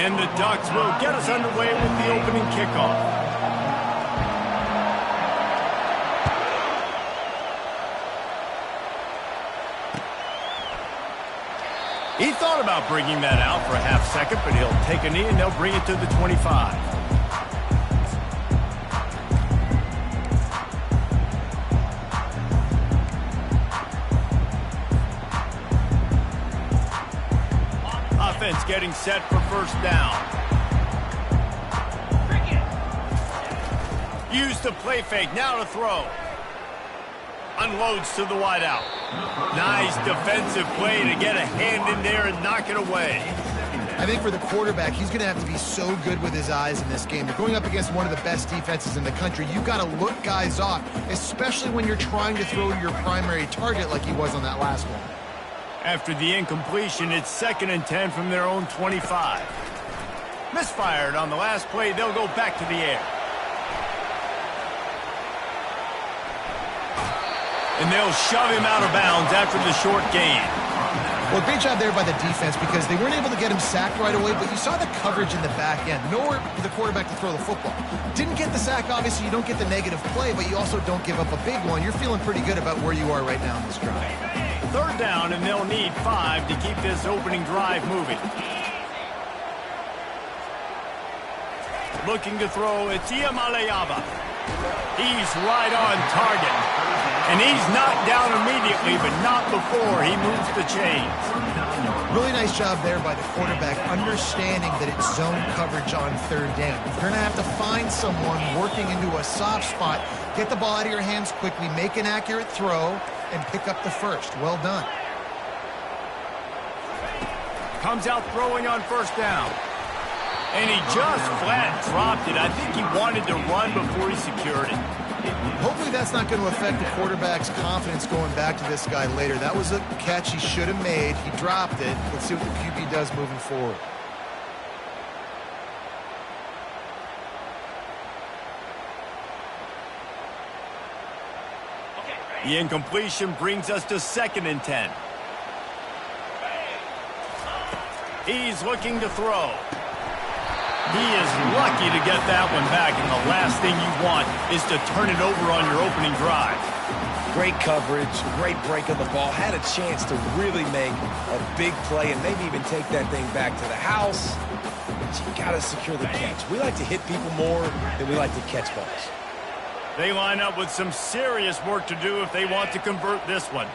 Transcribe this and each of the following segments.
And the Ducks will get us underway with the opening kickoff. He thought about bringing that out for a half second, but he'll take a knee and they'll bring it to the 25. Offense getting set for first down. Use the play fake, now to throw. Unloads to the wideout. Nice defensive play to get a hand in there and knock it away. I think for the quarterback, he's going to have to be so good with his eyes in this game. You're going up against one of the best defenses in the country. You've got to look guys off, especially when you're trying to throw to your primary target like he was on that last one. After the incompletion, it's 2nd and 10 from their own 25. Misfired on the last play, they'll go back to the air. And they'll shove him out of bounds after the short gain. Well, great job there by the defense because they weren't able to get him sacked right away, but you saw the coverage in the back end. Nowhere for the quarterback to throw the football. Didn't get the sack, obviously. You don't get the negative play, but you also don't give up a big one. You're feeling pretty good about where you are right now in this drive. 3rd down, and they'll need 5 to keep this opening drive moving. Looking to throw, it's Iamalayava. He's right on target. And he's knocked down immediately, but not before he moves the chains. Really nice job there by the quarterback, understanding that it's zone coverage on 3rd down. You're going to have to find someone working into a soft spot, get the ball out of your hands quickly, make an accurate throw, and pick up the first. Well done. Comes out throwing on 1st down. And he just flat dropped it. I think he wanted to run before he secured it. Hopefully that's not going to affect the quarterback's confidence going back to this guy later. That was a catch he should have made. He dropped it. Let's see what the QB does moving forward. The incompletion brings us to 2nd and 10. He's looking to throw. He is lucky to get that one back, and the last thing you want is to turn it over on your opening drive. Great coverage, great break of the ball. Had a chance to really make a big play and maybe even take that thing back to the house. But you got to secure the catch. We like to hit people more than we like to catch balls. They line up with some serious work to do if they want to convert this one.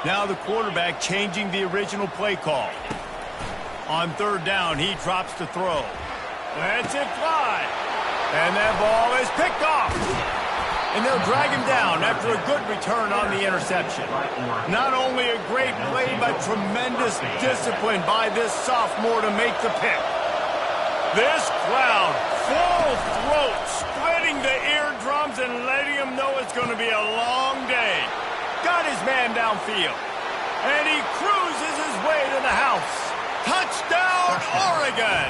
Now the quarterback changing the original play call. On 3rd down, he drops to throw. Lets it fly. And that ball is picked off. And they'll drag him down after a good return on the interception. Not only a great play, but tremendous discipline by this sophomore to make the pick. This crowd, full throat, splitting the eardrums and letting him know it's going to be a long day. Got his man downfield. And he cruises his way to the house. Touchdown, Oregon!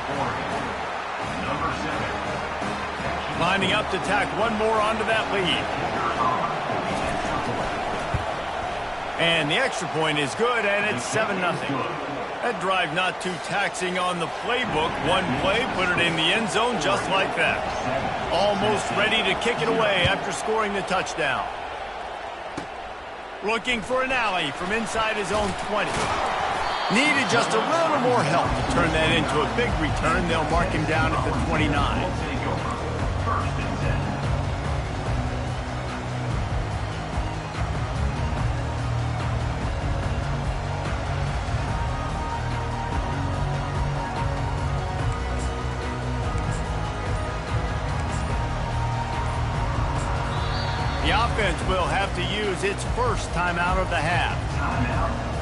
Lining up to tack one more onto that lead. And the extra point is good, and it's 7-0. That drive not too taxing on the playbook. One play, put it in the end zone just like that. Almost ready to kick it away after scoring the touchdown. Looking for an alley from inside his own 20. Needed just a little more help to turn that into a big return. They'll mark him down at the 29. The offense will have to use its first timeout of the half. Timeout.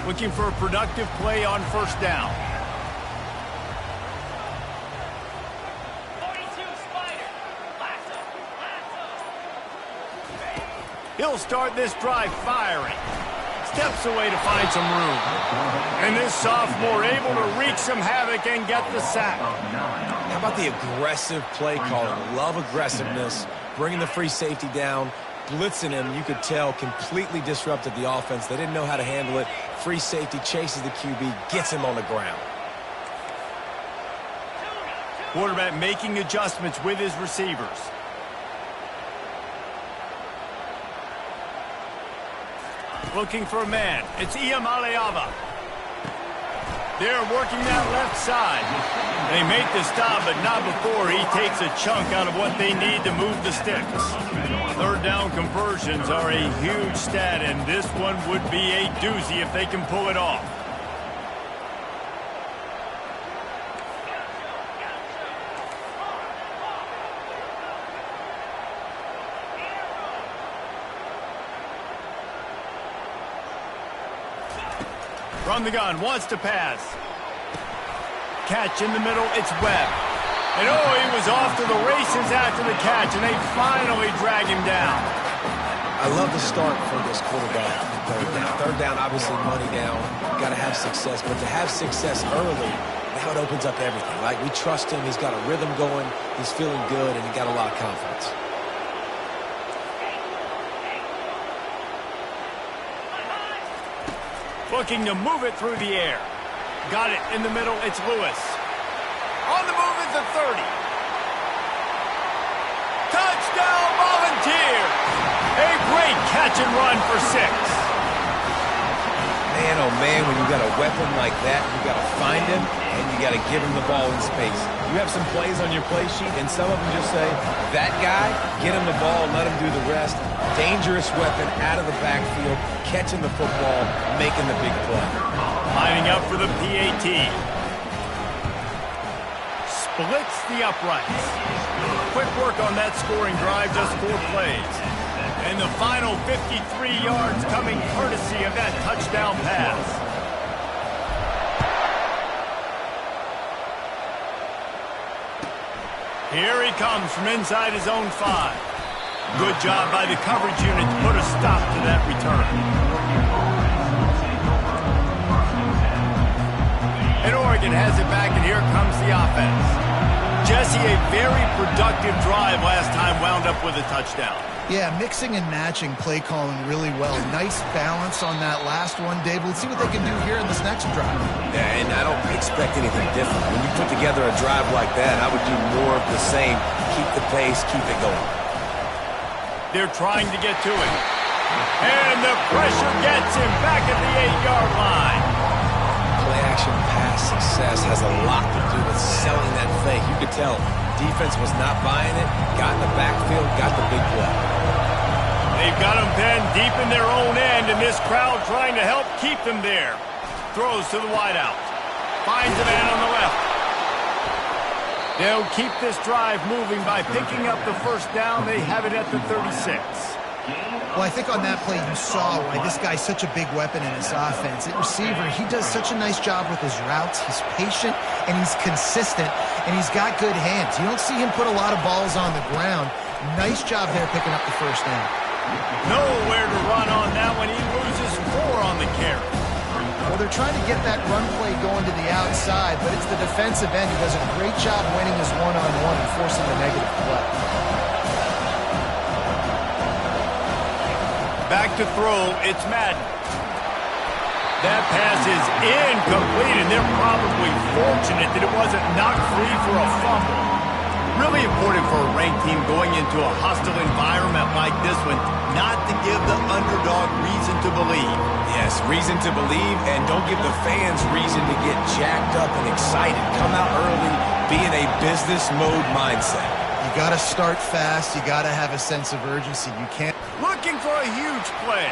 Looking for a productive play on 1st down. He'll start this drive firing. Steps away to find some room. And this sophomore able to wreak some havoc and get the sack. How about the aggressive play calling? Love aggressiveness, bringing the free safety down, blitzing him. You could tell completely disrupted the offense. They didn't know how to handle it. Free safety chases the QB, gets him on the ground. Quarterback making adjustments with his receivers. Looking for a man. It's Iamaleava. They're working that left side. They make the stop, but not before he takes a chunk out of what they need to move the sticks. Third down conversions are a huge stat, and this one would be a doozy if they can pull it off. From the gun, wants to pass. Catch in the middle, it's Webb. And oh, he was off to the races after the catch, and they finally drag him down. I love the start for this quarterback. Third down, obviously money down. Got to have success, but to have success early, now it opens up everything. Like, we trust him, he's got a rhythm going, he's feeling good, and he got a lot of confidence. Looking to move it through the air. Got it in the middle, it's Lewis. On the move is the 30. Touchdown, Volunteers! A great catch and run for 6. Man, oh man, when you got a weapon like that, you got to find him, and you got to give him the ball in space. You have some plays on your play sheet, and some of them just say, that guy, get him the ball, let him do the rest. Dangerous weapon out of the backfield, catching the football, making the big play. Lining up for the PAT. Splits the uprights. Quick work on that scoring drive, just 4 plays. And the final 53 yards coming courtesy of that touchdown pass. Here he comes from inside his own 5. Good job by the coverage unit to put a stop to that return. And Oregon has it back, and here comes the offense. Jesse, a very productive drive last time, wound up with a touchdown. Yeah, mixing and matching play calling really well. Nice balance on that last one, Dave. Let's see what they can do here in this next drive. Yeah, and I don't expect anything different. When you put together a drive like that, I would do more of the same. Keep the pace, keep it going. They're trying to get to it. And the pressure gets him back at the 8-yard line. Play-action pass success has a lot to do with selling that fake. You could tell defense was not buying it, got in the backfield, got the big play. They've got them pinned deep in their own end, and this crowd trying to help keep them there. Throws to the wideout. Finds a man on the left. They'll keep this drive moving by picking up the first down. They have it at the 36. Well, I think on that play you saw why this guy's such a big weapon in this offense. At receiver, he does such a nice job with his routes. He's patient, and he's consistent, and he's got good hands. You don't see him put a lot of balls on the ground. Nice job there picking up the first down. Nowhere to run on that one. He loses 4 on the carry. Well, they're trying to get that run play going to the outside, but it's the defensive end who does a great job winning his one-on-one and forcing the negative play. Back to throw, it's Madden. That pass is incomplete, and they're probably fortunate that it wasn't knocked free for a fumble. Really important for a ranked team going into a hostile environment like this one, not to give the underdog reason to believe. Yes, reason to believe, and don't give the fans reason to get jacked up and excited. Come out early, be in a business mode mindset. You got to start fast. You got to have a sense of urgency. You can't. Looking for a huge play.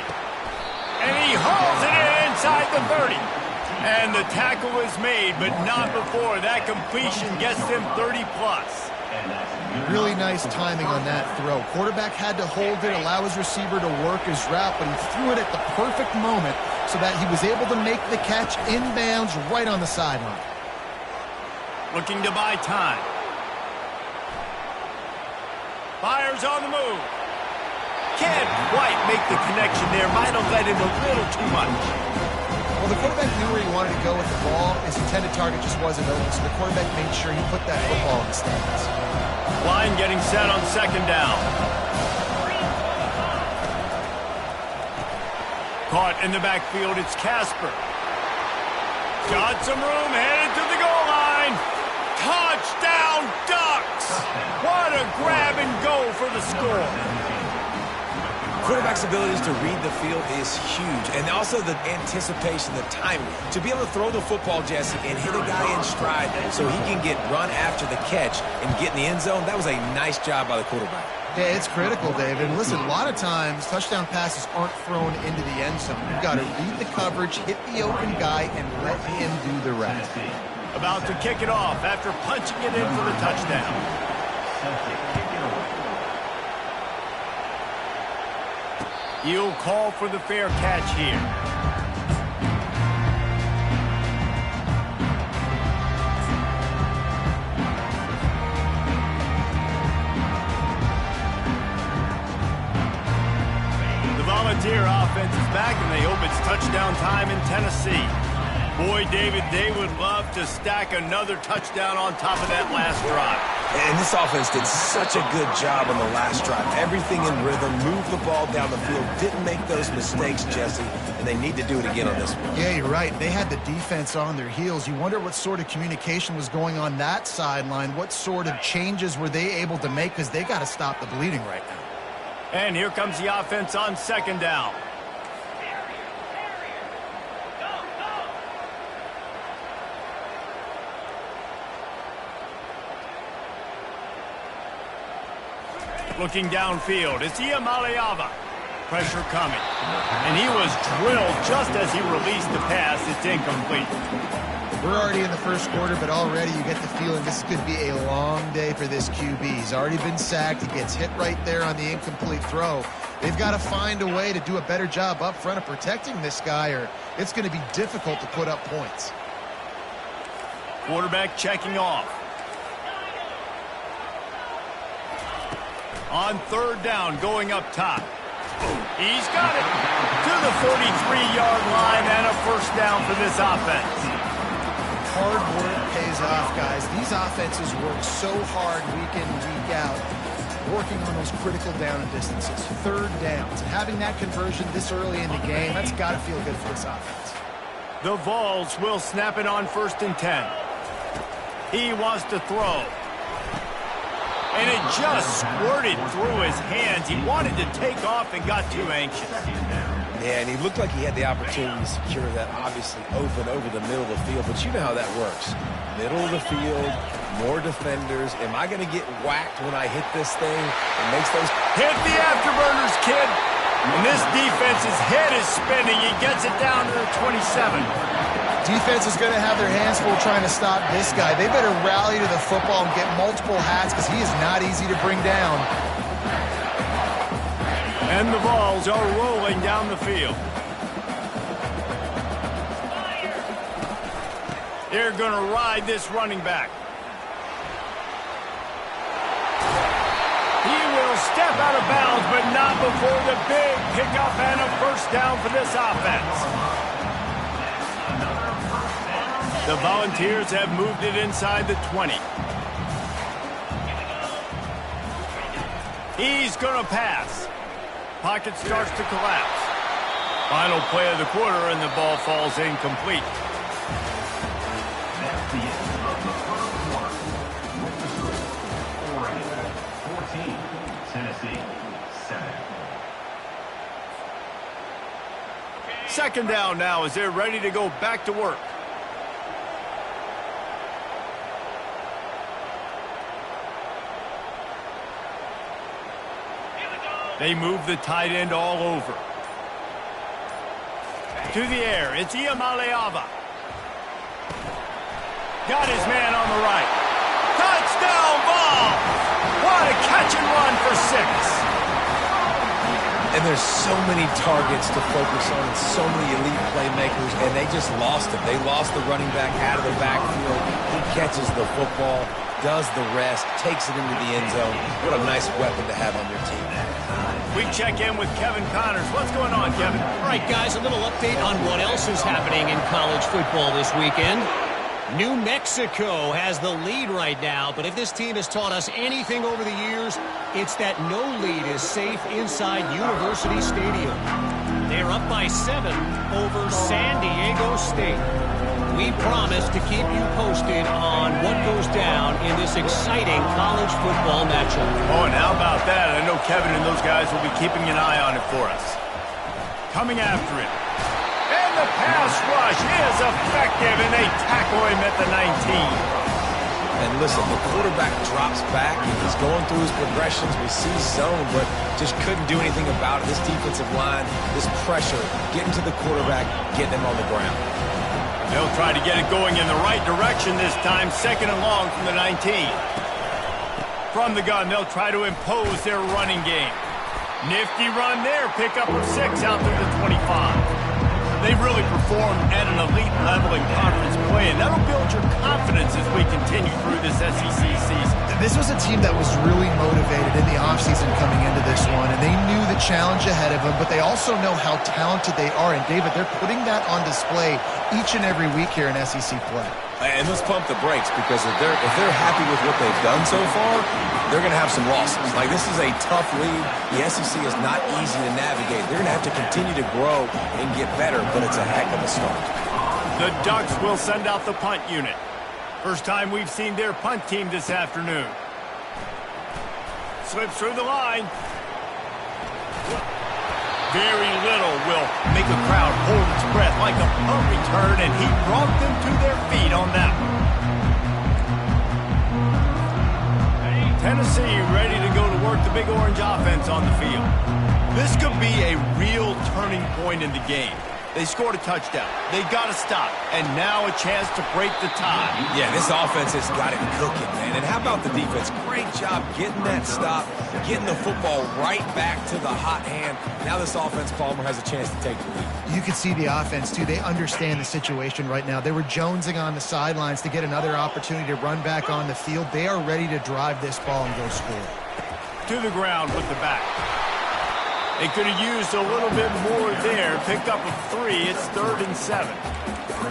And he hauls it in inside the 30. And the tackle is made, but not before. That completion gets them 30-plus. Really nice timing on that throw. Quarterback had to hold it, allow his receiver to work his route, but he threw it at the perfect moment so that he was able to make the catch inbounds right on the sideline. Looking to buy time. Fires on the move. Can't quite make the connection there. Might have led him a little too much. Well, the quarterback knew where he wanted to go with the ball. His intended target just wasn't open, so the quarterback made sure he put that football in the stands. Line getting set on second down. Caught in the backfield, it's Casper. Got some room, headed to the goal line. Touchdown, Ducks! What a grab and go for the score. Quarterback's abilities to read the field is huge, and also the anticipation, the timing. To be able to throw the football, Jesse, and hit a guy in stride so he can get run after the catch and get in the end zone, that was a nice job by the quarterback. Yeah, it's critical, David. And listen, a lot of times, touchdown passes aren't thrown into the end zone. You've got to read the coverage, hit the open guy, and let him do the rest. About to kick it off after punching it in for the touchdown. He'll call for the fair catch here. Volunteer offense is back, and they hope it's touchdown time in Tennessee. Boy, David, they would love to stack another touchdown on top of that last drive. And this offense did such a good job on the last drive. Everything in rhythm, moved the ball down the field, didn't make those mistakes, Jesse, and they need to do it again on this one. Yeah, you're right. They had the defense on their heels. You wonder what sort of communication was going on that sideline. What sort of changes were they able to make, because they got to stop the bleeding right now. And here comes the offense on second down. Looking downfield, it's Iamaleava. Pressure coming. And he was drilled just as he released the pass. It's incomplete. We're already in the first quarter, but already you get the feeling this could be a long day for this QB. He's already been sacked. He gets hit right there on the incomplete throw. They've got to find a way to do a better job up front of protecting this guy, or it's going to be difficult to put up points. Quarterback checking off. On third down, going up top. He's got it to the 43-yard line, and a first down for this offense. Hard work pays off, guys. These offenses work so hard week in, week out, working on those critical down and distances, third downs. And having that conversion this early in the game, that's got to feel good for this offense. The Vols will snap it on 1st and 10. He wants to throw. And it just squirted through his hands. He wanted to take off and got too anxious. Yeah, and he looked like he had the opportunity to secure that, obviously, open over the middle of the field. But you know how that works. Middle of the field, more defenders. Am I going to get whacked when I hit this thing? It makes those... Hit the afterburners, kid. And this defense's head is spinning. He gets it down to the 27. Defense is going to have their hands full trying to stop this guy. They better rally to the football and get multiple hats, because he is not easy to bring down. And the Vols are rolling down the field. They're going to ride this running back. He will step out of bounds, but not before the big pickup and a first down for this offense. The Volunteers have moved it inside the 20. He's going to pass. Pocket starts to collapse. Final play of the quarter, and the ball falls incomplete. That's the end of the first quarter. 14, Tennessee, 7. Second down now as they're ready to go back to work. They move the tight end all over. To the air, it's Iamaleava. Got his man on the right. Touchdown ball! What a catch and run for 6. And there's so many targets to focus on and so many elite playmakers, and they just lost it. They lost the running back out of the backfield. He catches the football, does the rest, takes it into the end zone. What a nice weapon to have on your team. We check in with Kevin Connors. What's going on, Kevin? All right, guys, a little update on what else is happening in college football this weekend. New Mexico has the lead right now, but if this team has taught us anything over the years, it's that no lead is safe inside University Stadium. They're up by 7 over San Diego State. We promise to keep you posted on what goes down in this exciting college football matchup. Oh, and how about that? I know Kevin and those guys will be keeping an eye on it for us. Coming after it. And the pass rush is effective, and they tackle him at the 19. And listen, the quarterback drops back, and he's going through his progressions. We see zone, but just couldn't do anything about it. This defensive line, this pressure, getting to the quarterback, getting him on the ground. They'll try to get it going in the right direction this time. 2nd and long from the 19. From the gun, they'll try to impose their running game. Nifty run there. Pick up of 6 out through the 25. They've really performed at an elite level in conference play, and that'll build your confidence as we continue through this SEC season. This was a team that was really motivated in the offseason coming into this one, and they knew the challenge ahead of them, but they also know how talented they are. And, David, they're putting that on display each and every week here in SEC play. And let's pump the brakes, because if they're happy with what they've done so far, they're going to have some losses. Like, this is a tough league. The SEC is not easy to navigate. They're going to have to continue to grow and get better, but it's a heck of a start. The Ducks will send out the punt unit. First time we've seen their punt team this afternoon. Slips through the line. Very little will make a crowd hold its breath like a punt return, and he brought them to their feet on that one. Tennessee ready to go to work the Big Orange offense on the field. This could be a real turning point in the game. They scored a touchdown. They got to stop. And now a chance to break the tie. Yeah, this offense has got it cooking, man. And how about the defense? Great job getting that stop, getting the football right back to the hot hand. Now this offense, Palmer, has a chance to take the lead. You can see the offense, too. They understand the situation right now. They were jonesing on the sidelines to get another opportunity to run back on the field. They are ready to drive this ball and go score. To the ground with the back. They could have used a little bit more there. Picked up a 3. It's 3rd and 7.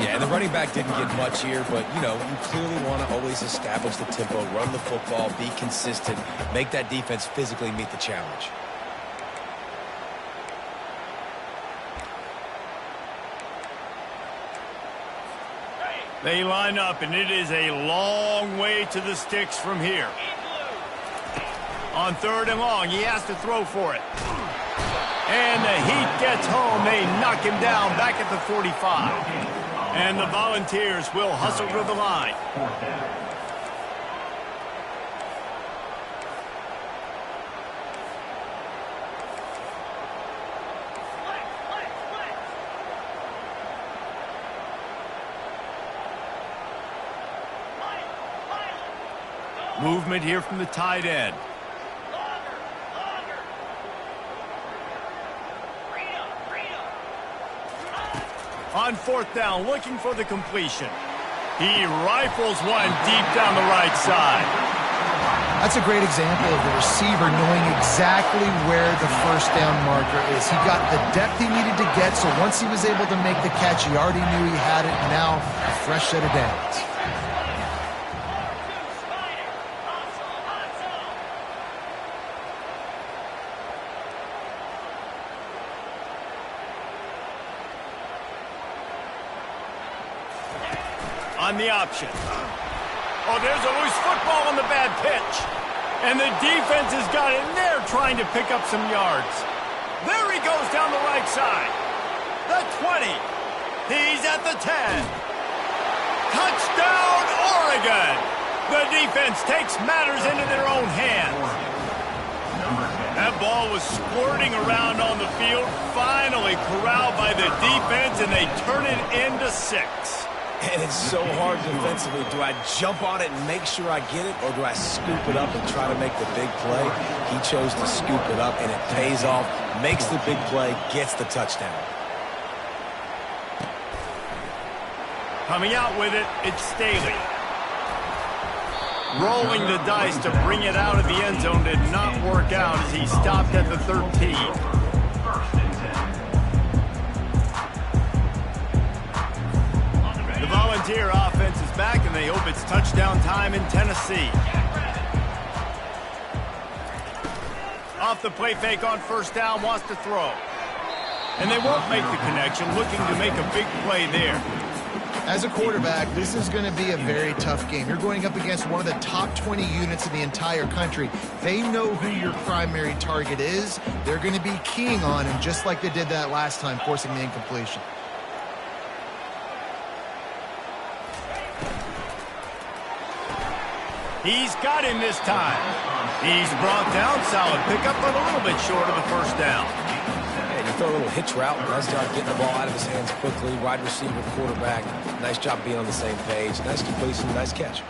Yeah, and the running back didn't get much here, but, you know, you clearly want to always establish the tempo, run the football, be consistent, make that defense physically meet the challenge. They line up, and it is a long way to the sticks from here. On 3rd and long, he has to throw for it. And the heat gets home. They knock him down back at the 45. And the Volunteers will hustle to the line. Movement here from the tight end. On 4th down, looking for the completion. He rifles one deep down the right side. That's a great example of the receiver knowing exactly where the first down marker is. He got the depth he needed to get, so once he was able to make the catch, he already knew he had it, and now a fresh set of downs. On the option. Oh, there's a loose football on the bad pitch. And the defense has got in there trying to pick up some yards. There he goes down the right side. The 20. He's at the 10. Touchdown, Oregon. The defense takes matters into their own hands. That ball was squirting around on the field, finally corralled by the defense, and they turn it into 6. And it's so hard defensively. Do I jump on it and make sure I get it, or do I scoop it up and try to make the big play? He chose to scoop it up, and it pays off, makes the big play, gets the touchdown. Coming out with it, it's Staley. Rolling the dice to bring it out of the end zone did not work out as he stopped at the 13. The Volunteer offense is back, and they hope it's touchdown time in Tennessee. Off the play fake on first down, wants to throw. And they won't make the connection, looking to make a big play there. As a quarterback, this is going to be a very tough game. You're going up against one of the top 20 units in the entire country. They know who your primary target is. They're going to be keying on him, just like they did that last time, forcing the incompletion. He's got him this time. He's brought down, solid pickup, but a little bit short of the first down. And you throw a little hitch route. Nice job getting the ball out of his hands quickly. Wide receiver, quarterback. Nice job being on the same page. Nice completion, nice catch.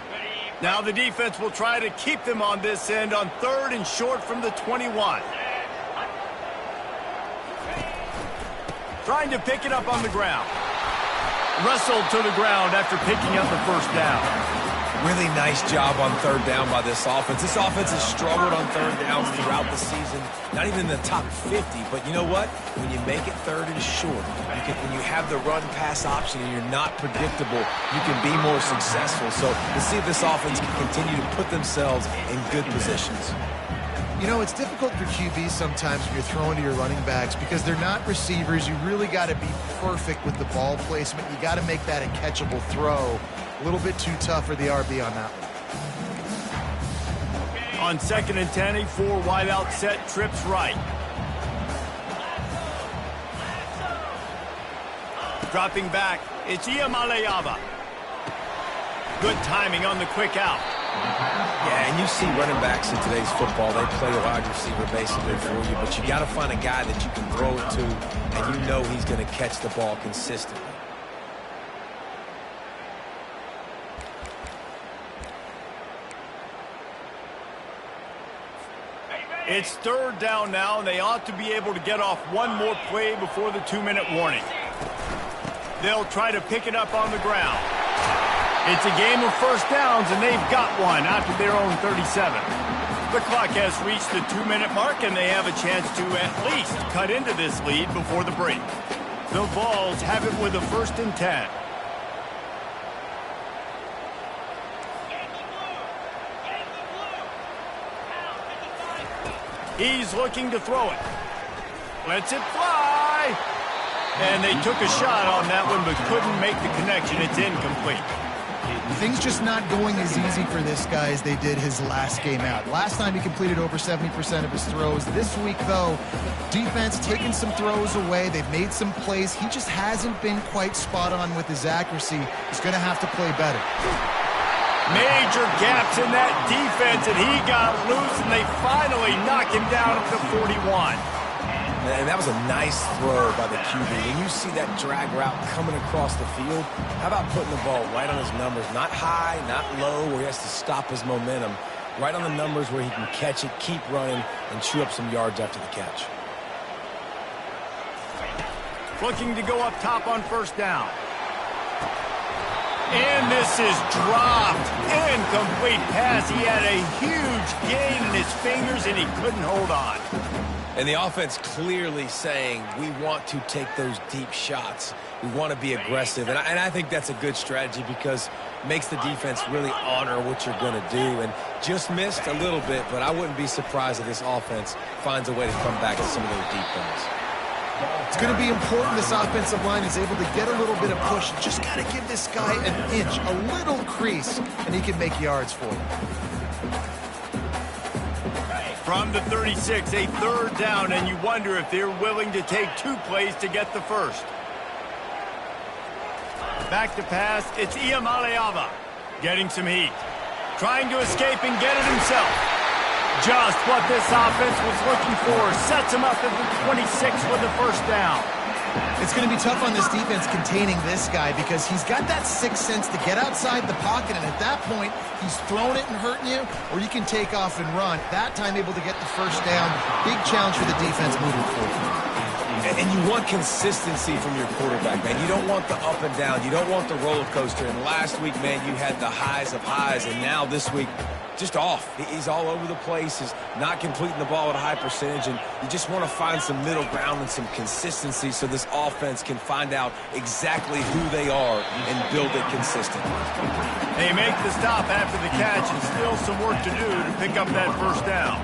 Now the defense will try to keep them on this end on 3rd and short from the 21. Trying to pick it up on the ground. Wrestled to the ground after picking up the first down. Really nice job on 3rd down by this offense. This offense has struggled on 3rd downs throughout the season. Not even in the top 50, but you know what? When you make it 3rd and short, when you have the run-pass option and you're not predictable, you can be more successful. So let's see if this offense can continue to put themselves in good positions. You know, it's difficult for QBs sometimes when you're throwing to your running backs because they're not receivers. You really got to be perfect with the ball placement. You got to make that a catchable throw. A little bit too tough for the RB on that one. On 2nd and 10, a 4 wide out set, trips right. Dropping back, it's Iamaleava. Good timing on the quick out. Yeah, and you see running backs in today's football, they play a wide receiver basically for you, but you got to find a guy that you can throw it to, and you know he's going to catch the ball consistently. It's 3rd down now, and they ought to be able to get off one more play before the 2-minute warning. They'll try to pick it up on the ground. It's a game of first downs, and they've got one after their own 37. The clock has reached the 2-minute mark, and they have a chance to at least cut into this lead before the break. The Vols have it with a 1st and 10. He's looking to throw it. Lets it fly. And they took a shot on that one, but couldn't make the connection. It's incomplete. Things just not going as easy for this guy as they did his last game out. Last time he completed over 70% of his throws. This week, though, defense taking some throws away. They've made some plays. He just hasn't been quite spot on with his accuracy. He's going to have to play better. Major gaps in that defense, and he got loose, and they finally knock him down at the 41. And that was a nice throw by the QB. When you see that drag route coming across the field, how about putting the ball right on his numbers? Not high, not low, where he has to stop his momentum. Right on the numbers where he can catch it, keep running, and chew up some yards after the catch. Looking to go up top on first down. And this is dropped. Incomplete pass. He had a huge gain in his fingers, and he couldn't hold on. And the offense clearly saying, we want to take those deep shots. We want to be aggressive. And I think that's a good strategy because it makes the defense really honor what you're going to do. And just missed a little bit, but I wouldn't be surprised if this offense finds a way to come back to some of those deep ones. It's going to be important this offensive line is able to get a little bit of push. Just got to give this guy an inch, a little crease, and he can make yards for you. From the 36, a 3rd down, and you wonder if they're willing to take 2 plays to get the first. Back to pass, it's Iamaleava getting some heat. Trying to escape and get it himself. Just what this offense was looking for. Sets him up at the 26 with the first down. It's going to be tough on this defense containing this guy because he's got that sixth sense to get outside the pocket, and at that point, he's throwing it and hurting you, or you can take off and run. That time able to get the first down. Big challenge for the defense moving forward. And you want consistency from your quarterback, man. You don't want the up and down. You don't want the roller coaster. And last week, man, you had the highs of highs. And now this week, just off. He's all over the place. He's not completing the ball at a high percentage. And you just want to find some middle ground and some consistency so this offense can find out exactly who they are and build it consistently. They make the stop after the catch and still some work to do to pick up that first down.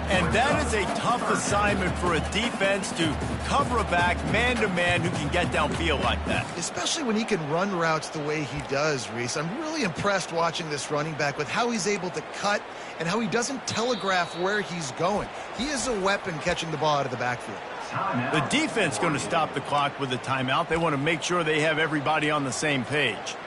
And that is a tough assignment for a defense to cover a back man-to-man who can get downfield like that. Especially when he can run routes the way he does, Reese. I'm really impressed watching this running back with how he's able to cut and how he doesn't telegraph where he's going. He is a weapon catching the ball out of the backfield. The defense going to stop the clock with a timeout. They want to make sure they have everybody on the same page.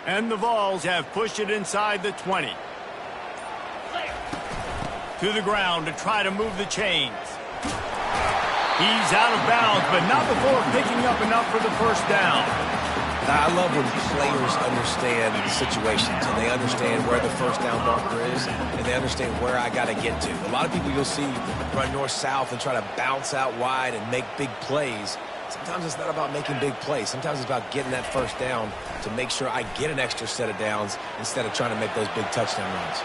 And the Vols have pushed it inside the 20. To the ground to try to move the chains. He's out of bounds, but not before picking up enough for the first down. Now, I love when players understand situations and they understand where the first down marker is and they understand where I got to get to. A lot of people you'll see run north-south and try to bounce out wide and make big plays. Sometimes it's not about making big plays. Sometimes it's about getting that first down to make sure I get an extra set of downs instead of trying to make those big touchdown runs.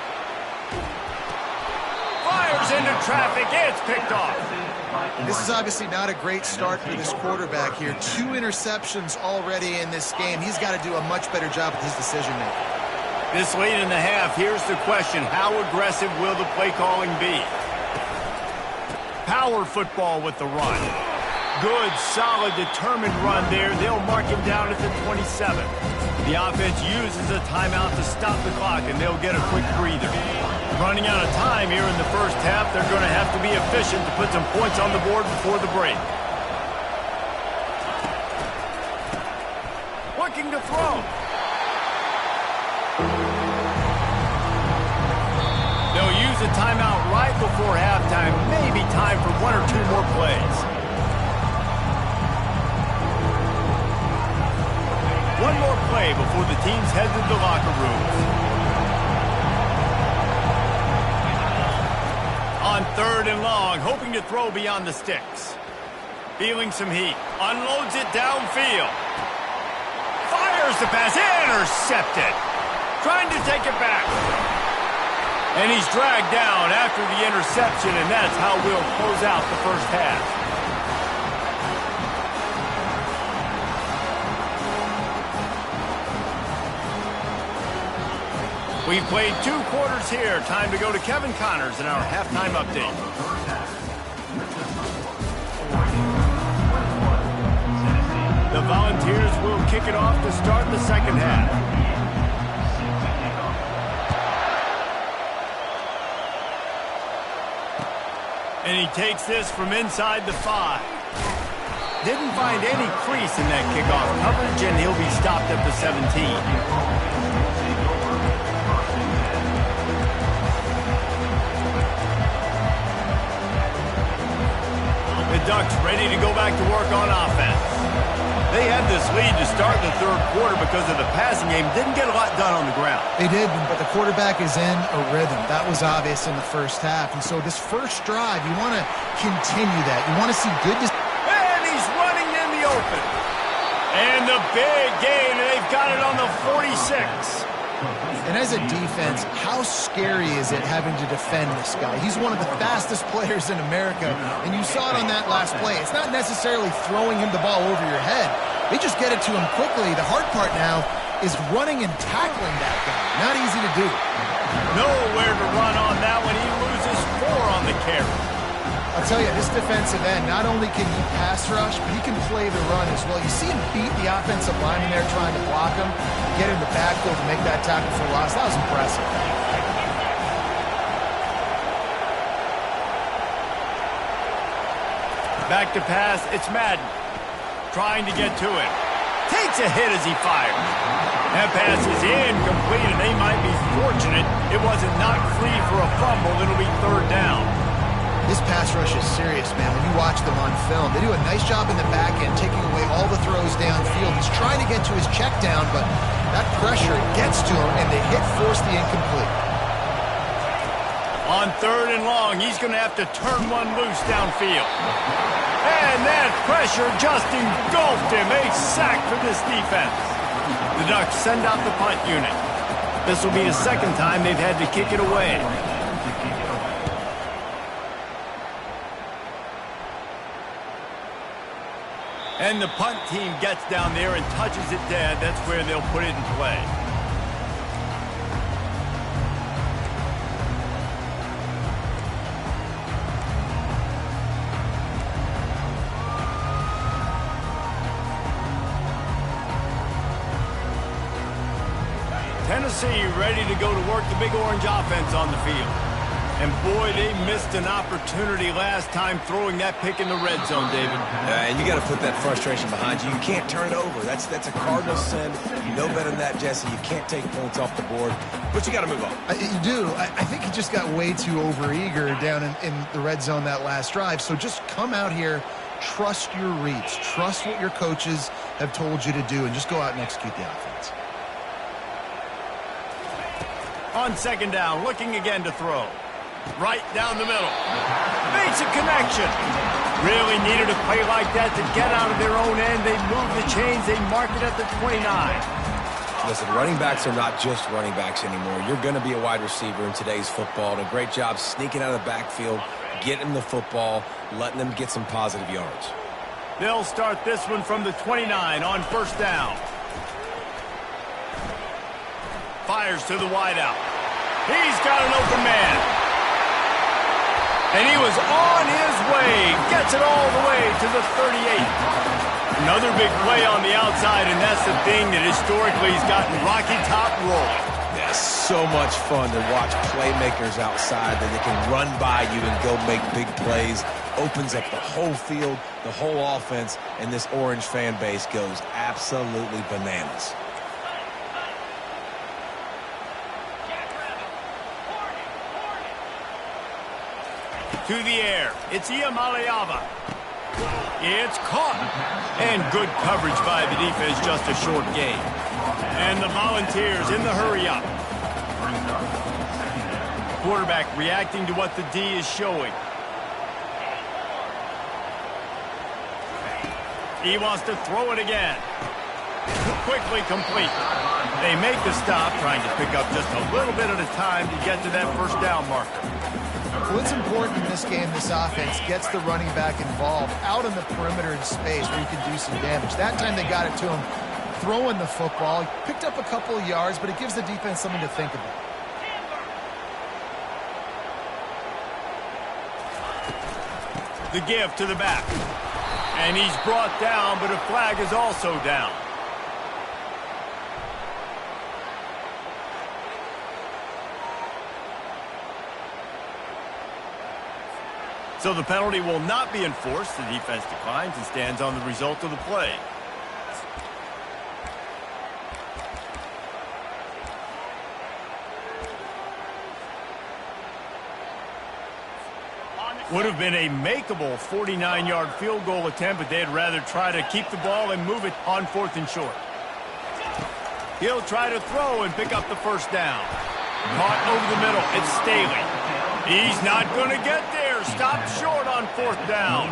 Fires into traffic. It's picked off. This is obviously not a great start for this quarterback here. 2 interceptions already in this game. He's got to do a much better job with his decision-making. This late in the half, here's the question. How aggressive will the play calling be? Power football with the run. Good, solid, determined run there. They'll mark him down at the 27. The offense uses a timeout to stop the clock, and they'll get a quick breather. Running out of time here in the first half, they're going to have to be efficient to put some points on the board before the break. Looking to throw. They'll use a timeout right before halftime. Maybe time for 1 or 2 more plays. One more play before the teams head to the locker rooms. On 3rd and long, hoping to throw beyond the sticks. Feeling some heat. Unloads it downfield. Fires the pass. Intercepted. Trying to take it back. And he's dragged down after the interception, and that's how we'll close out the first half. We've played 2 quarters here. Time to go to Kevin Connors in our halftime update. The Volunteers will kick it off to start the second half. And he takes this from inside the 5. Didn't find any crease in that kickoff coverage, and he'll be stopped at the 17. The Ducks ready to go back to work on offense. They had this lead to start the 3rd quarter because of the passing game. Didn't get a lot done on the ground. They did, but the quarterback is in a rhythm. That was obvious in the first half. And so this first drive, you want to continue that. You want to see good... And he's running in the open. And the big gain. They've got it on the 46. And as a defense, how scary is it having to defend this guy? He's one of the fastest players in America, and you saw it on that last play. It's not necessarily throwing him the ball over your head. They just get it to him quickly. The hard part now is running and tackling that guy. Not easy to do. Nowhere to run on that one. He loses 4 on the carry. I'll tell you, this defensive end, not only can he pass rush, but he can play the run as well. You see him beat the offensive lineman there trying to block him, get in the backfield to make that tackle for loss. That was impressive. Back to pass, it's Madden. Trying to get to it. Takes a hit as he fires. That pass is incomplete, and they might be fortunate it wasn't knocked free for a fumble. It'll be 3rd down. This pass rush is serious, man. When you watch them on film, they do a nice job in the back end, taking away all the throws downfield. He's trying to get to his check down, but that pressure gets to him, and the hit forced the incomplete. On 3rd and long, he's going to have to turn one loose downfield. And that pressure just engulfed him. A sack for this defense. The Ducks send out the punt unit. This will be the second time they've had to kick it away. And the punt team gets down there and touches it dead. That's where they'll put it in play. Tennessee ready to go to work the Big Orange offense on the field. And boy, they missed an opportunity last time throwing that pick in the red zone, David. And you got to put that frustration behind you. You can't turn it over. That's a cardinal sin. You know better than that, Jesse. You can't take points off the board, but you got to move on. You do. I think he just got way too overeager down in the red zone that last drive. So just come out here, trust your reads, trust what your coaches have told you to do, and just go out and execute the offense. On 2nd down, looking again to throw. Right down the middle. Makes a connection. Really needed a play like that to get out of their own end. They move the chains. They mark it at the 29. Listen, running backs are not just running backs anymore. You're going to be a wide receiver in today's football. And a great job sneaking out of the backfield, getting the football, letting them get some positive yards. They'll start this one from the 29 on 1st down. Fires to the wideout. He's got an open man. And he was on his way. Gets it all the way to the 38. Another big play on the outside, and that's the thing that historically has gotten Rocky Top rolling. Yeah, so much fun to watch playmakers outside that they can run by you and go make big plays. Opens up the whole field, the whole offense, and this Orange fan base goes absolutely bananas. To the air. It's Iamaleava. It's caught. And good coverage by the defense, just a short gain. And the Volunteers in the hurry-up. Quarterback reacting to what the D is showing. He wants to throw it again. Quickly complete. They make the stop, trying to pick up just a little bit at a time to get to that 1st down marker. What's important in this game, this offense gets the running back involved out on the perimeter in space where you can do some damage. That time they got it to him throwing the football. He picked up a couple of yards, but it gives the defense something to think about. The give to the back. And he's brought down, but a flag is also down. So the penalty will not be enforced. The defense declines and stands on the result of the play. Would have been a makeable 49-yard field goal attempt, but they'd rather try to keep the ball and move it on 4th and short. He'll try to throw and pick up the 1st down. Caught over the middle. It's Staley. He's not going to get there. Stopped short on 4th down.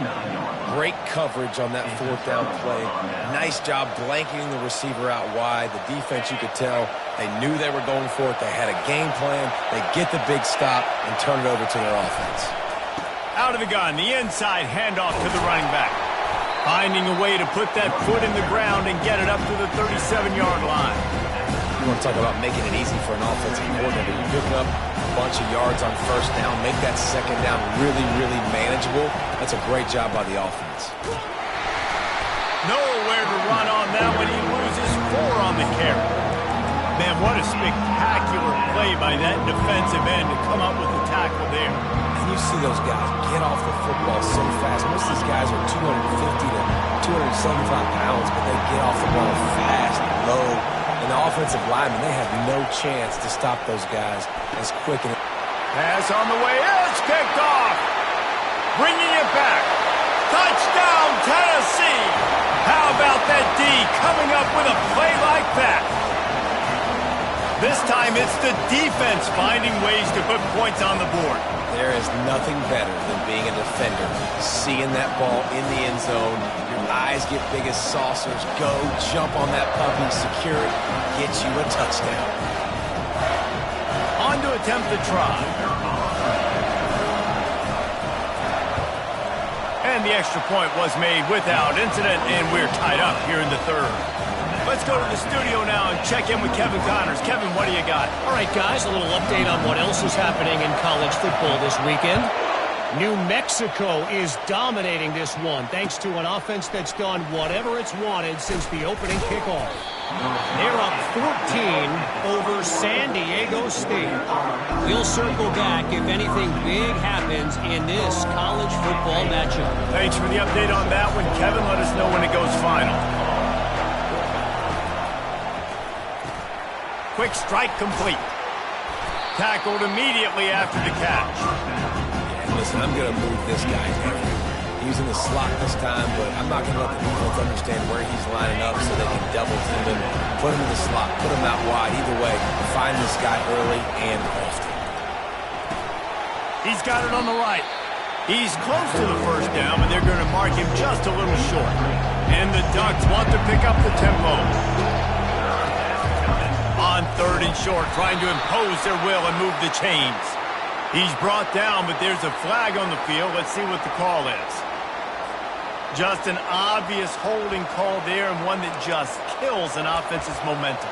Great coverage on that 4th down play. Nice job blanketing the receiver out wide. The defense, you could tell, they knew they were going for it. They had a game plan. They get the big stop and turn it over to their offense. Out of the gun, the inside handoff to the running back. Finding a way to put that foot in the ground and get it up to the 37-yard line. You want to talk about making it easy for an offensive coordinator. You pick up a bunch of yards on 1st down, make that 2nd down really, really manageable. That's a great job by the offense. Nowhere to run on that one. He loses 4 on the carry. Man, what a spectacular play by that defensive end to come up with the tackle there. And you see those guys get off the football so fast. Most of these guys are 250 to 275 pounds, but they get off the ball fast, low. And the offensive linemen, they have no chance to stop those guys as quick. Pass on the way. It's picked off. bringing it back. Touchdown, Tennessee! How about that D coming up with a play like that? This time it's the defense finding ways to put points on the board. There is nothing better than being a defender, seeing that ball in the end zone. Your eyes get big as saucers. Go, jump on that puppy, secure it, get you a touchdown. On to attempt the try. And the extra point was made without incident, and we're tied up here in the third. Let's go to the studio now and check in with Kevin Connors. Kevin, what do you got? All right, guys, a little update on what else is happening in college football this weekend. New Mexico is dominating this one, thanks to an offense that's done whatever it's wanted since the opening kickoff. They're up 14 over San Diego State. We'll circle back if anything big happens in this college football matchup. Thanks for the update on that one, Kevin. Let us know when it goes final. Quick strike complete. Tackled immediately after the catch. Yeah, listen, I'm going to move this guy everywhere. He's in the slot this time, but I'm not going to let the defense understand where he's lining up so they can double team him, put him in the slot, put him out wide. Either way, find this guy early and often. He's got it on the right. He's close to the first down, but they're going to mark him just a little short. And the Ducks want to pick up the tempo. On third and short, trying to impose their will and move the chains. He's brought down, but there's a flag on the field. Let's see what the call is. Just an obvious holding call there, and one that just kills an offense's momentum.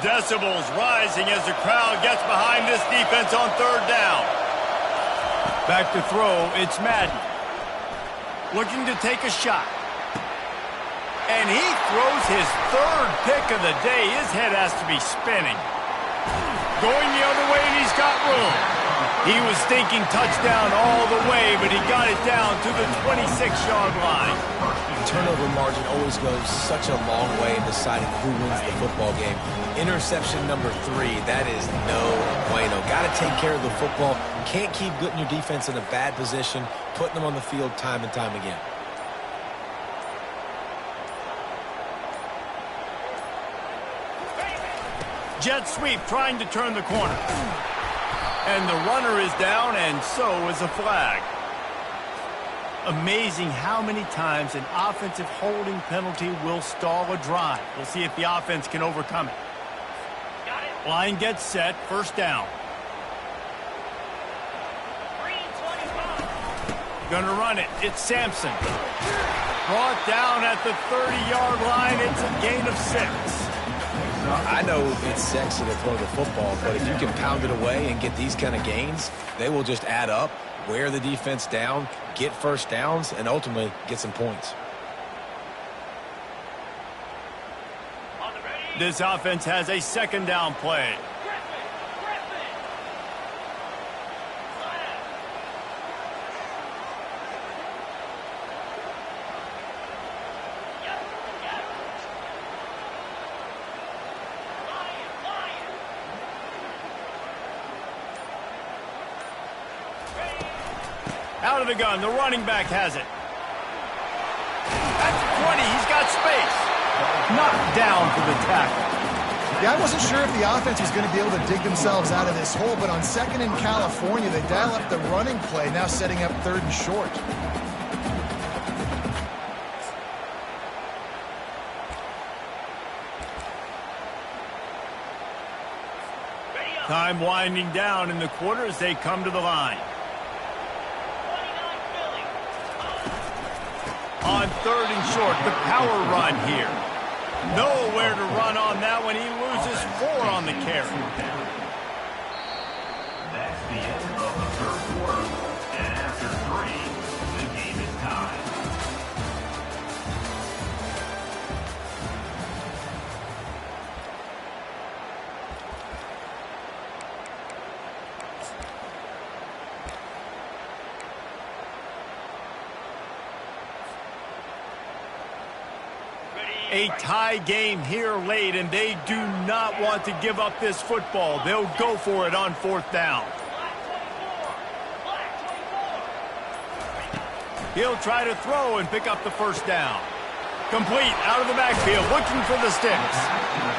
Decibels rising as the crowd gets behind this defense on third down. Back to throw, it's Madden. Looking to take a shot. And he throws his third pick of the day. His head has to be spinning. Going the other way, and he's got room. He was thinking touchdown all the way, but he got it down to the 26-yard line. Turnover margin always goes such a long way in deciding who wins the football game. Interception number 3, that is no bueno. Got to take care of the football. Can't keep putting your defense in a bad position, putting them on the field time and time again. Jet sweep trying to turn the corner. And the runner is down, and so is a flag. Amazing how many times an offensive holding penalty will stall a drive. We'll see if the offense can overcome it. Line gets set, first down. Gonna run it, it's Sampson. Brought down at the 30-yard line, it's a gain of 6. I know it's sexy to throw the football, but if you can pound it away and get these kind of gains, they will just add up, wear the defense down, get first downs, and ultimately get some points. This offense has a second down play. Out of the gun, the running back has it. At the 20, he's got space. Knocked down for the tackle. Yeah, I wasn't sure if the offense was going to be able to dig themselves out of this hole, but on second in California, they dial up the running play, now setting up third and short. Time winding down in the quarter as they come to the line. On third and short, the power run here. Nowhere to run on that one. He loses 4 on the carry. That's the end of the third quarter. And after 3, the game is tied. A tie game here late, and they do not want to give up this football. They'll go for it on 4th down. He'll try to throw and pick up the 1st down. Complete out of the backfield, looking for the sticks.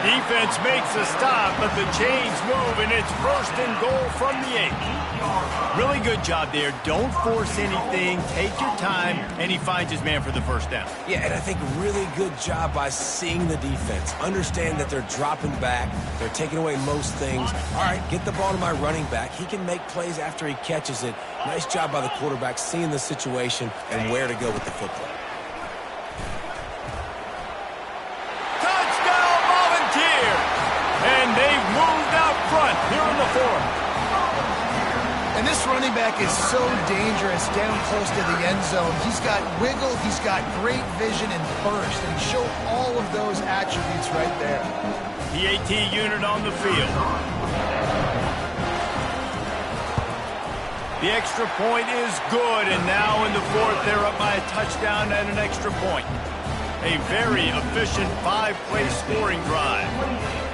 Defense makes a stop, but the chains move, and it's 1st and goal from the 8. Really good job there. Don't force anything. Take your time, and he finds his man for the 1st down. Yeah, and I think really good job by seeing the defense. Understand that they're dropping back. They're taking away most things. All right, get the ball to my running back. He can make plays after he catches it. Nice job by the quarterback seeing the situation and where to go with the football. And they've moved out front here in the 4th. And this running back is so dangerous down close to the end zone. He's got wiggle, he's got great vision and burst, and he showed all of those attributes right there. The AT unit on the field. The extra point is good, and now in the 4th, they're up by a touchdown and an extra point. A very efficient 5-play scoring drive.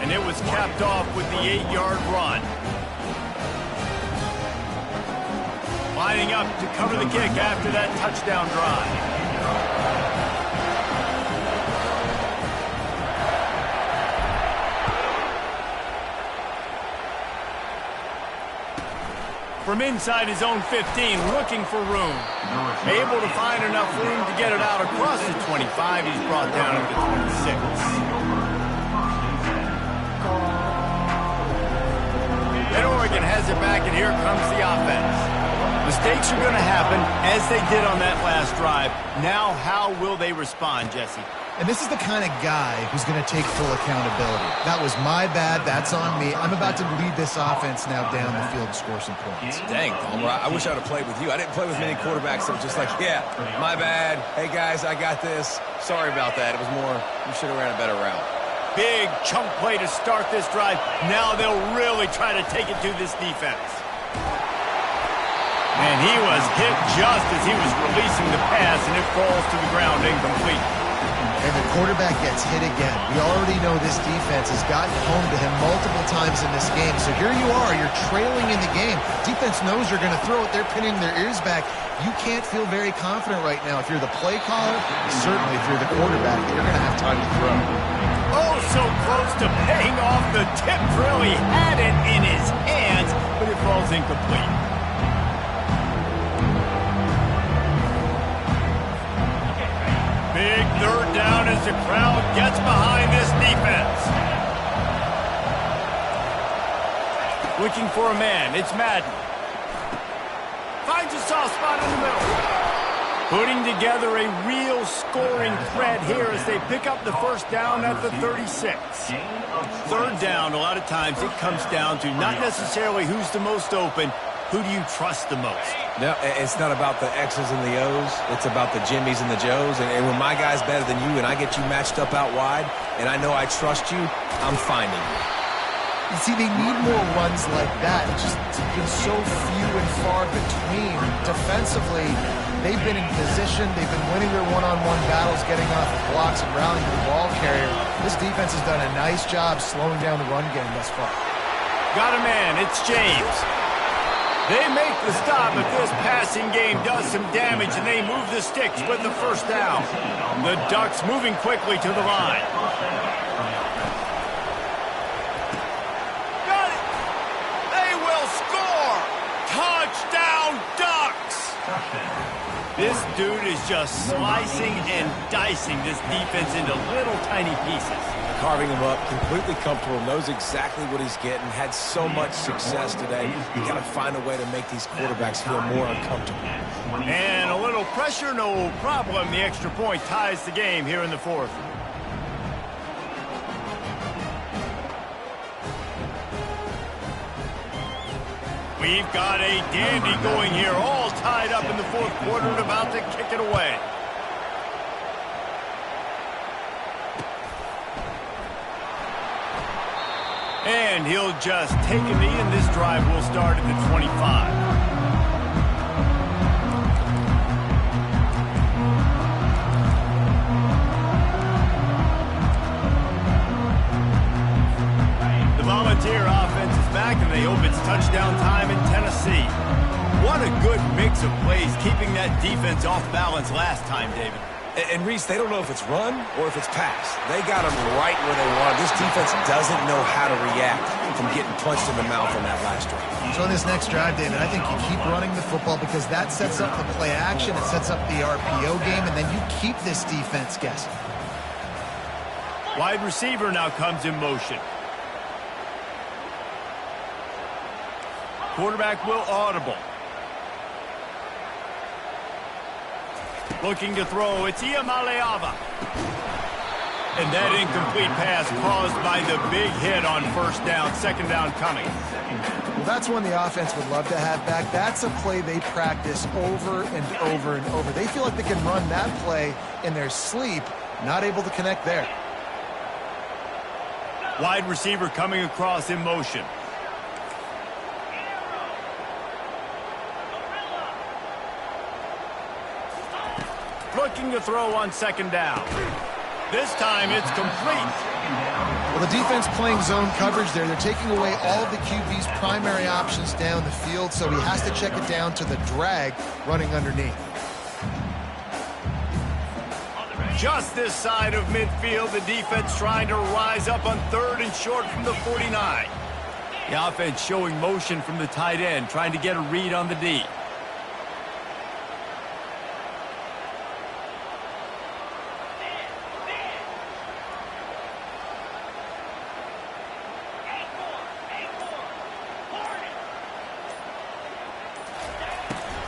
And it was capped off with the 8-yard run. Lining up to cover the kick after that touchdown drive. From inside his own 15, looking for room. Able to find enough room to get it out across the 25. He's brought down at the 26. And Oregon has it back, and here comes the offense. Mistakes are going to happen, as they did on that last drive. Now, how will they respond, Jesse? And this is the kind of guy who's going to take full accountability. That was my bad. That's on me. I'm about to lead this offense now down the field and score some points. Dang, Palmer, I wish I would have played with you. I didn't play with many quarterbacks that were just like, yeah, my bad. Hey, guys, I got this. Sorry about that. It was more, you should have ran a better route. Big chunk play to start this drive. Now they'll really try to take it to this defense. And he was hit just as he was releasing the pass, and it falls to the ground incomplete. And the quarterback gets hit again. We already know this defense has gotten home to him multiple times in this game. So here you are, you're trailing in the game. Defense knows you're going to throw it. They're pinning their ears back. You can't feel very confident right now. If you're the play caller, certainly if you're the quarterback, you're going to have time to throw. Oh, so close to paying off the tip drill. He had it in his hands, but it falls incomplete. Big 3rd down as the crowd gets behind this defense. Looking for a man. It's Madden. Finds a soft spot in the middle. Putting together a real scoring threat here as they pick up the 1st down at the 36. 3rd down, a lot of times it comes down to not necessarily who's the most open, who do you trust the most? No, it's not about the X's and the O's. It's about the Jimmies and the Joes. And when my guy's better than you and I get you matched up out wide and I know I trust you, I'm finding you. You see, they need more runs like that. It's just been so few and far between. Defensively, they've been in position. They've been winning their one-on-one battles, getting off the blocks and rallying to the ball carrier. This defense has done a nice job slowing down the run game thus far. Got a man. It's James. They make the stop, but this passing game does some damage, and they move the sticks with the 1st down. The Ducks moving quickly to the line. Got it! They will score! Touchdown, Ducks! This dude is just slicing and dicing this defense into little tiny pieces. Carving him up, completely comfortable, knows exactly what he's getting, had so much success today. You got to find a way to make these quarterbacks feel more uncomfortable. And a little pressure, no problem. The extra point ties the game here in the 4th. We've got a dandy going here, all tied up in the 4th quarter and about to kick it away. And he'll just take a knee, and this drive will start at the 25. touchdown time in Tennessee. What a good mix of plays, keeping that defense off balance last time, David. And Reese, they don't know if it's run or if it's pass. They got them right where they want. This defense doesn't know how to react from getting punched in the mouth on that last drive. So in this next drive, David, I think you keep running the football because that sets up the play action, it sets up the RPO game, and then you keep this defense guessing. Wide receiver now comes in motion. Quarterback will audible. Looking to throw, it's Iamaleava. And that incomplete pass caused by the big hit on first down, second down coming. Well, that's one the offense would love to have back. That's a play they practice over and over and over. They feel like they can run that play in their sleep, not able to connect there. Wide receiver coming across in motion. Looking to throw on second down. This time it's complete. Well, the defense playing zone coverage there. They're taking away all of the QB's primary options down the field, so he has to check it down to the drag running underneath. Just this side of midfield, the defense trying to rise up on third and short from the 49. The offense showing motion from the tight end, trying to get a read on the D.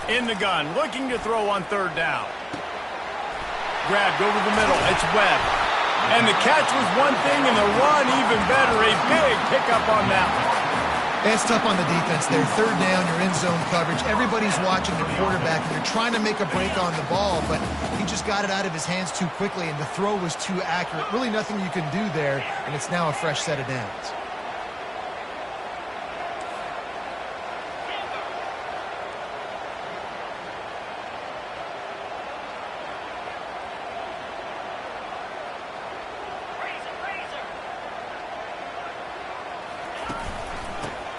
In the gun, looking to throw on third down. Grabbed over the middle, it's Webb. And the catch was one thing, and the run even better. A big pickup on that one. It's tough on the defense there. Third down, you're in zone coverage. Everybody's watching the quarterback, and you're trying to make a break on the ball, but he just got it out of his hands too quickly, and the throw was too accurate. Really nothing you can do there, and it's now a fresh set of downs.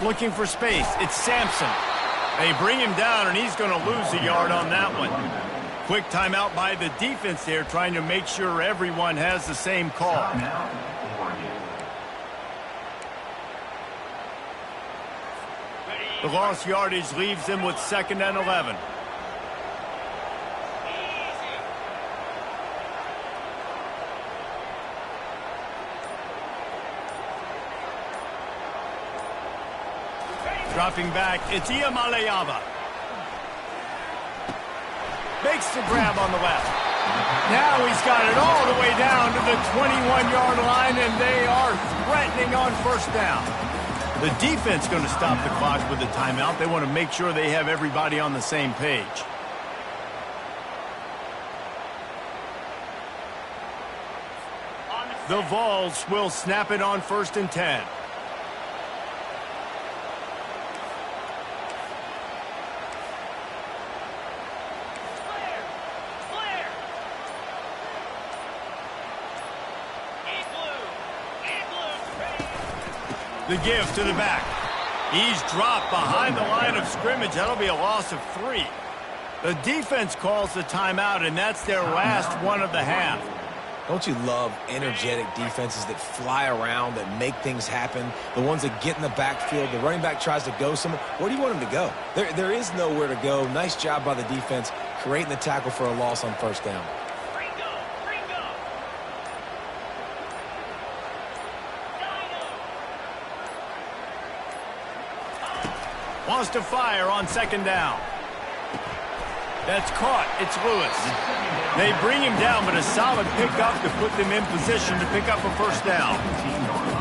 Looking for space, it's Sampson. They bring him down, and he's going to lose a yard on that one. Quick timeout by the defense there, trying to make sure everyone has the same call. The lost yardage leaves them with 2nd and 11. Dropping back, it's Iamaleava. Makes the grab on the left. Now he's got it all the way down to the 21-yard line, and they are threatening on first down. The defense going to stop the clock with a timeout. They want to make sure they have everybody on the same page. The Vols will snap it on 1st and 10. The give to the back. He's dropped behind the line of scrimmage. That'll be a loss of 3. The defense calls the timeout, and that's their last one of the half. Don't you love energetic defenses that fly around, that make things happen? The ones that get in the backfield, the running back tries to go somewhere. Where do you want him to go? There is nowhere to go. Nice job by the defense creating the tackle for a loss on first down. Wants to fire on 2nd down. That's caught. It's Lewis. They bring him down, but a solid pickup to put them in position to pick up a first down.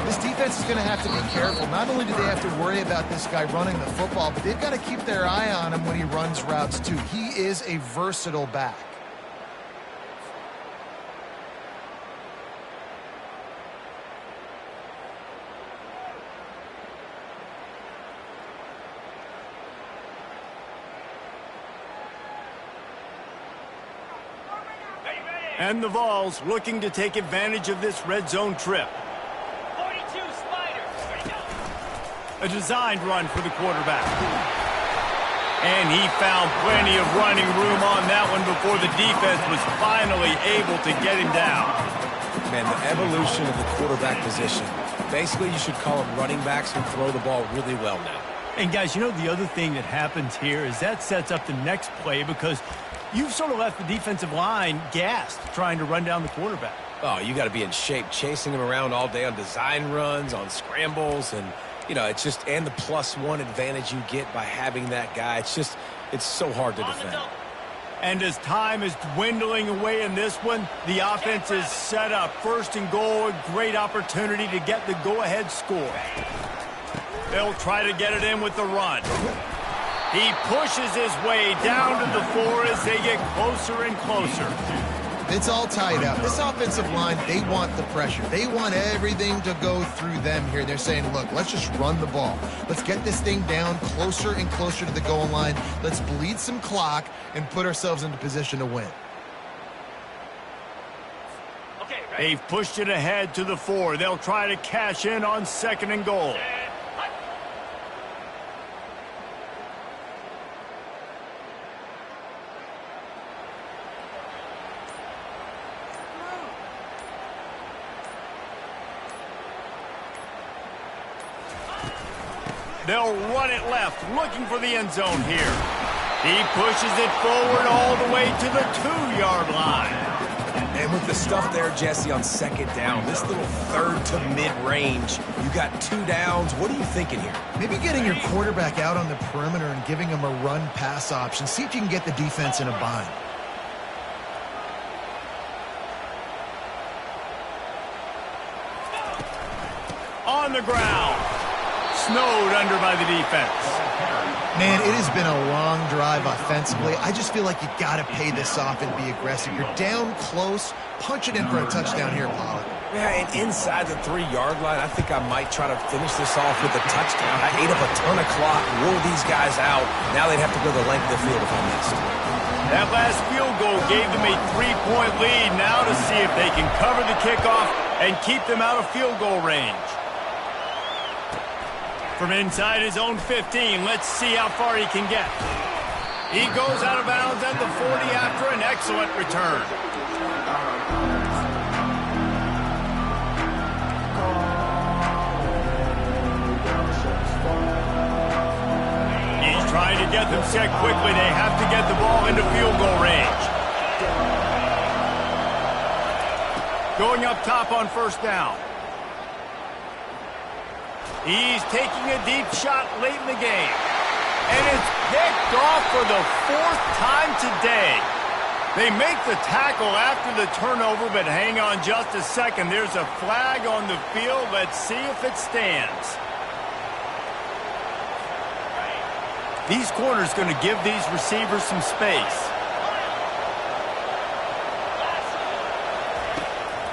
This defense is going to have to be careful. Not only do they have to worry about this guy running the football, but they've got to keep their eye on him when he runs routes too. He is a versatile back. And the Vols looking to take advantage of this red zone trip. 42 Spiders. A designed run for the quarterback. And he found plenty of running room on that one before the defense was finally able to get him down. Man, the evolution of the quarterback position. Basically, you should call them running backs who throw the ball really well now. And guys, you know the other thing that happens here is that sets up the next play because you've sort of left the defensive line gassed trying to run down the quarterback. Oh, you got to be in shape chasing him around all day on design runs, on scrambles, and, you know, it's just, and the +1 advantage you get by having that guy. It's so hard to defend. And as time is dwindling away in this one, the offense is set up. 1st and goal, a great opportunity to get the go-ahead score. They'll try to get it in with the run. He pushes his way down to the 4 as they get closer and closer. It's all tied up. This offensive line, they want the pressure. They want everything to go through them here. They're saying, look, let's just run the ball. Let's get this thing down closer and closer to the goal line. Let's bleed some clock and put ourselves into position to win. They've pushed it ahead to the 4. They'll try to cash in on 2nd and goal. They'll run it left, looking for the end zone here. He pushes it forward all the way to the 2-yard line. And with the stuff there, Jesse, on 2nd down, this little 3rd to mid-range, you got 2 downs. What are you thinking here? Maybe getting your quarterback out on the perimeter and giving him a run-pass option. See if you can get the defense in a bind. On the ground. Snowed under by the defense. Man, it has been a long drive offensively. I just feel like you got to pay this off and be aggressive. You're down close. Punch it in for a touchdown here, Pollard. Yeah, and inside the 3-yard line, I think I might try to finish this off with a touchdown. I ate up a ton of clock, wore these guys out. Now they'd have to go the length of the field if I missed. That last field goal gave them a 3-point lead. Now to see if they can cover the kickoff and keep them out of field goal range. From inside his own 15, let's see how far he can get. He goes out of bounds at the 40 after an excellent return. He's trying to get them set quickly. They have to get the ball into field goal range. Going up top on 1st down. He's taking a deep shot late in the game. And it's picked off for the 4th time today. They make the tackle after the turnover, but hang on just a second. There's a flag on the field. Let's see if it stands. These corners going to give these receivers some space.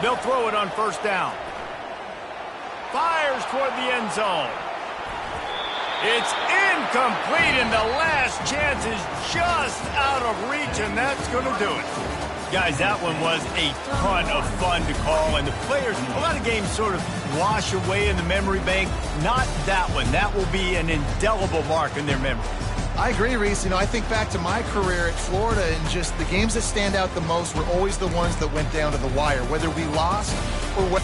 They'll throw it on 1st down. Fires toward the end zone. It's incomplete, and the last chance is just out of reach, and that's going to do it. Guys, that one was a ton of fun to call, and the players, a lot of games sort of wash away in the memory bank. Not that one. That will be an indelible mark in their memory. I agree, Reese. You know, I think back to my career at Florida, and just the games that stand out the most were always the ones that went down to the wire, whether we lost or what.